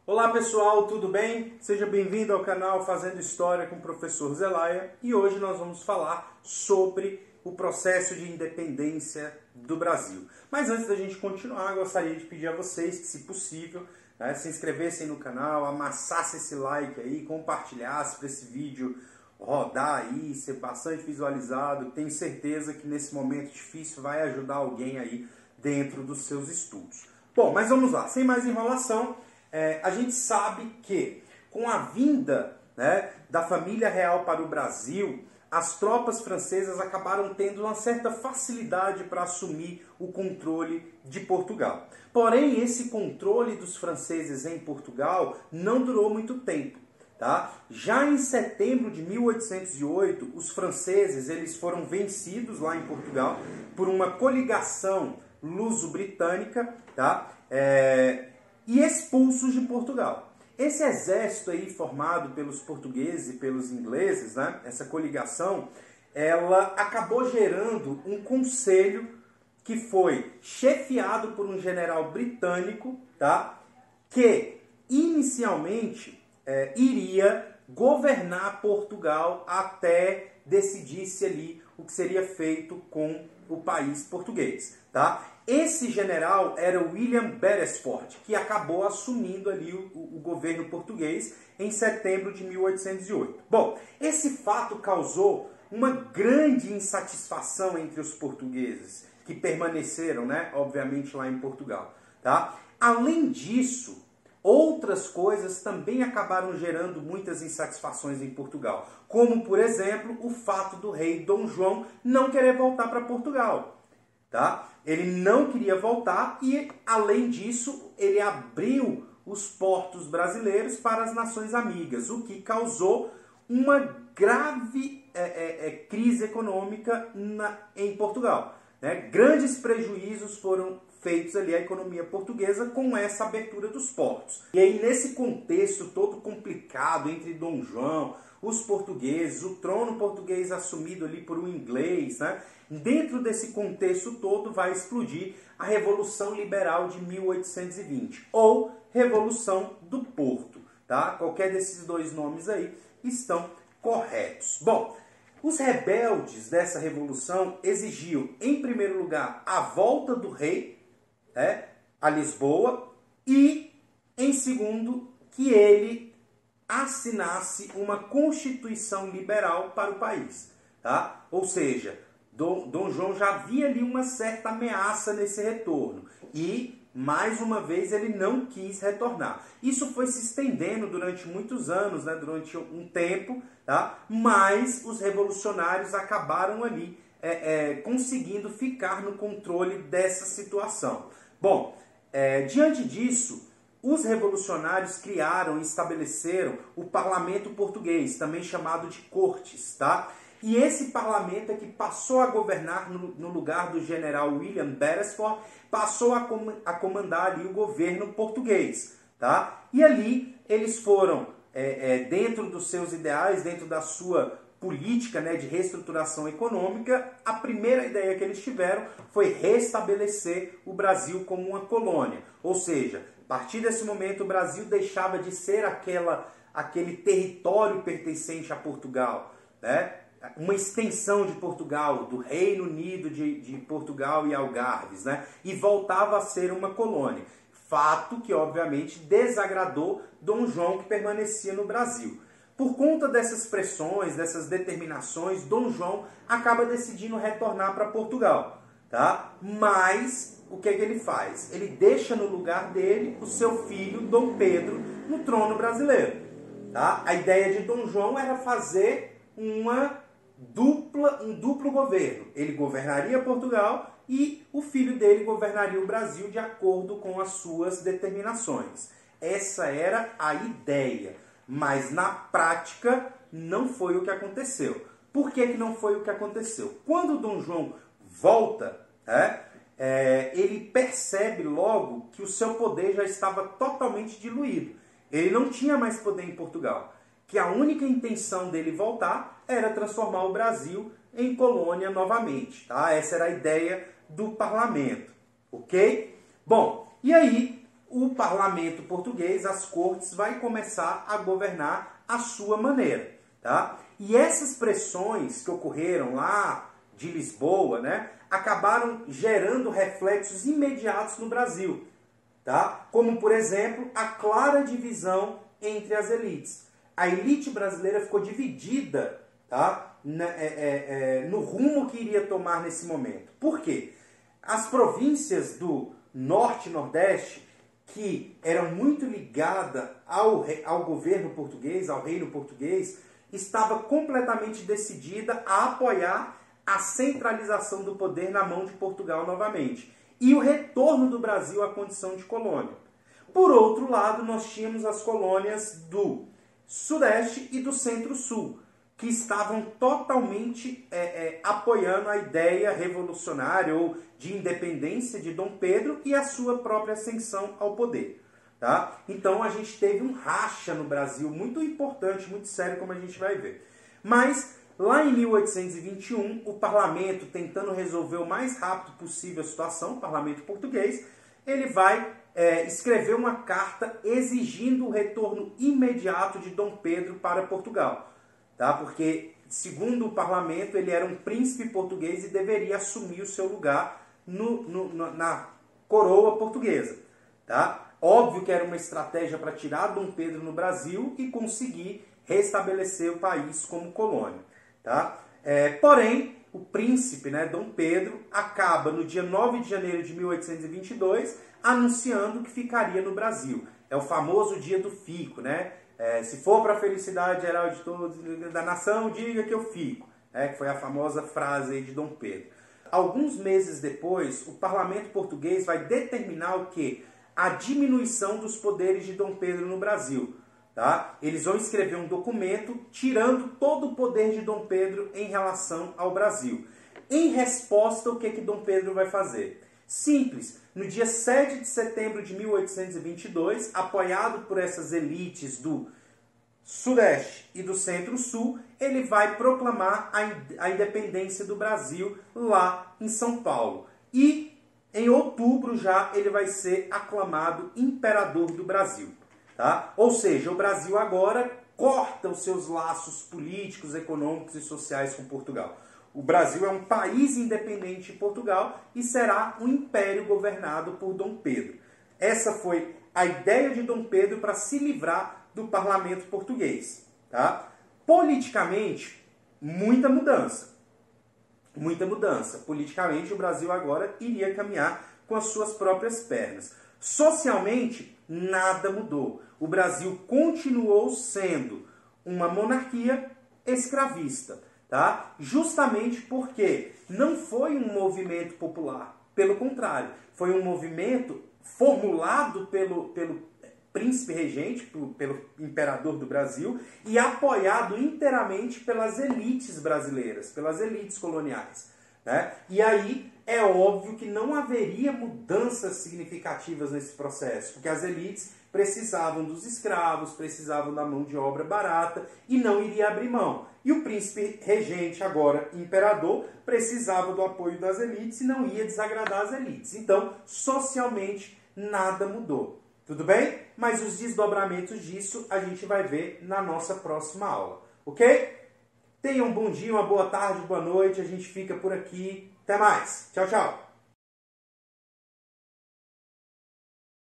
Olá pessoal, tudo bem? Seja bem-vindo ao canal Fazendo História com o Professor Zelaya e hoje nós vamos falar sobre o processo de independência do Brasil. Mas antes da gente continuar, eu gostaria de pedir a vocês que, se possível, se inscrevessem no canal, amassassem esse like aí, compartilhassem para esse vídeo rodar aí, ser bastante visualizado. Tenho certeza que nesse momento difícil vai ajudar alguém aí dentro dos seus estudos. Bom, mas vamos lá, sem mais enrolação. A gente sabe que com a vinda da família real para o Brasil, as tropas francesas acabaram tendo uma certa facilidade para assumir o controle de Portugal. Porém, esse controle dos franceses em Portugal não durou muito tempo. Tá? Já em setembro de 1808, os franceses eles foram vencidos lá em Portugal por uma coligação luso-britânica, tá? E expulsos de Portugal. Esse exército aí formado pelos portugueses e pelos ingleses, essa coligação, ela acabou gerando um conselho que foi chefiado por um general britânico, tá? Que inicialmente iria governar Portugal até decidir-se ali o que seria feito com o país português, tá? Esse general era William Beresford, que acabou assumindo ali o governo português em setembro de 1808. Bom, esse fato causou uma grande insatisfação entre os portugueses, que permaneceram, obviamente, lá em Portugal, tá? Além disso, outras coisas também acabaram gerando muitas insatisfações em Portugal, como, por exemplo, o fato do rei Dom João não querer voltar para Portugal. Tá? Ele não queria voltar e, além disso, ele abriu os portos brasileiros para as nações amigas, o que causou uma grave crise econômica em Portugal. Grandes prejuízos foram feitos ali à economia portuguesa com essa abertura dos portos. E aí, nesse contexto todo complicado entre Dom João, os portugueses, o trono português assumido ali por um inglês, dentro desse contexto todo vai explodir a Revolução Liberal de 1820, ou Revolução do Porto, tá? Qualquer desses dois nomes aí estão corretos. Bom, os rebeldes dessa revolução exigiam, em primeiro lugar, a volta do rei a Lisboa e, em segundo, que ele assinasse uma constituição liberal para o país. Tá? Ou seja, Dom João já havia ali uma certa ameaça nesse retorno e, mais uma vez, ele não quis retornar. Isso foi se estendendo durante muitos anos, durante um tempo, tá? Mas os revolucionários acabaram ali conseguindo ficar no controle dessa situação. Bom, diante disso, os revolucionários criaram e estabeleceram o parlamento português, também chamado de Cortes, tá? E esse parlamento é que passou a governar no lugar do general William Beresford, passou a comandar ali o governo português, tá? E ali eles foram, dentro dos seus ideais, dentro da sua política de reestruturação econômica, a primeira ideia que eles tiveram foi restabelecer o Brasil como uma colônia. Ou seja, a partir desse momento o Brasil deixava de ser aquele território pertencente a Portugal, uma extensão de Portugal, do Reino Unido de Portugal e Algarves, e voltava a ser uma colônia. Fato que, obviamente, desagradou Dom João, que permanecia no Brasil. Por conta dessas pressões, dessas determinações, Dom João acaba decidindo retornar para Portugal. Tá? Mas o que ele faz? Ele deixa no lugar dele o seu filho, Dom Pedro, no trono brasileiro. Tá? A ideia de Dom João era fazer um duplo governo. Ele governaria Portugal e o filho dele governaria o Brasil de acordo com as suas determinações. Essa era a ideia. Mas na prática não foi o que aconteceu. Por que não foi o que aconteceu? Quando Dom João volta, ele percebe logo que o seu poder já estava totalmente diluído. Ele não tinha mais poder em Portugal. Que a única intenção dele voltar era transformar o Brasil em colônia novamente. Tá? Essa era a ideia do parlamento. Ok? Bom, e aí o parlamento português, as cortes, vai começar a governar à sua maneira. Tá? E essas pressões que ocorreram lá de Lisboa, né, acabaram gerando reflexos imediatos no Brasil. Tá? Como, por exemplo, a clara divisão entre as elites. A elite brasileira ficou dividida, tá, no rumo que iria tomar nesse momento. Por quê? As províncias do Norte e Nordeste, que eram muito ligadas ao governo português, ao reino português, estava completamente decidida a apoiar a centralização do poder na mão de Portugal novamente e o retorno do Brasil à condição de colônia. Por outro lado, nós tínhamos as colônias do Sudeste e do Centro-Sul, que estavam totalmente apoiando a ideia revolucionária ou de independência de Dom Pedro e a sua própria ascensão ao poder. Tá? Então a gente teve um racha no Brasil muito importante, muito sério, como a gente vai ver. Mas lá em 1821, o parlamento, tentando resolver o mais rápido possível a situação, o parlamento português, ele vai escrever uma carta exigindo o retorno imediato de Dom Pedro para Portugal. Tá? Porque, segundo o parlamento, ele era um príncipe português e deveria assumir o seu lugar na coroa portuguesa. Tá? Óbvio que era uma estratégia para tirar Dom Pedro no Brasil e conseguir restabelecer o país como colônia. Tá? Porém, o príncipe, né, Dom Pedro, acaba no dia 9 de janeiro de 1822 anunciando que ficaria no Brasil. É o famoso dia do fico, né? Se for para a felicidade geral de todos da nação, diga que eu fico. Que foi a famosa frase aí de Dom Pedro. Alguns meses depois, o parlamento português vai determinar o quê? A diminuição dos poderes de Dom Pedro no Brasil. Tá? Eles vão escrever um documento tirando todo o poder de Dom Pedro em relação ao Brasil. Em resposta, o que Dom Pedro vai fazer? Simples. No dia 7 de setembro de 1822, apoiado por essas elites do Sudeste e do Centro-Sul, ele vai proclamar a independência do Brasil lá em São Paulo. E em outubro já ele vai ser aclamado imperador do Brasil. Tá? Ou seja, o Brasil agora corta os seus laços políticos, econômicos e sociais com Portugal. O Brasil é um país independente de Portugal e será um império governado por Dom Pedro. Essa foi a ideia de Dom Pedro para se livrar do parlamento português. Tá? Politicamente, muita mudança. Muita mudança. Politicamente, o Brasil agora iria caminhar com as suas próprias pernas. Socialmente, nada mudou. O Brasil continuou sendo uma monarquia escravista. Tá? Justamente porque não foi um movimento popular. Pelo contrário, foi um movimento formulado pelo príncipe regente, pelo imperador do Brasil, e apoiado inteiramente pelas elites brasileiras, pelas elites coloniais. Né? E aí é óbvio que não haveria mudanças significativas nesse processo, porque as elites precisavam dos escravos, precisavam da mão de obra barata e não iria abrir mão. E o príncipe regente, agora imperador, precisava do apoio das elites e não ia desagradar as elites. Então, socialmente, nada mudou. Tudo bem? Mas os desdobramentos disso a gente vai ver na nossa próxima aula. Ok? Tenham um bom dia, uma boa tarde, boa noite. A gente fica por aqui. Até mais. Tchau, tchau.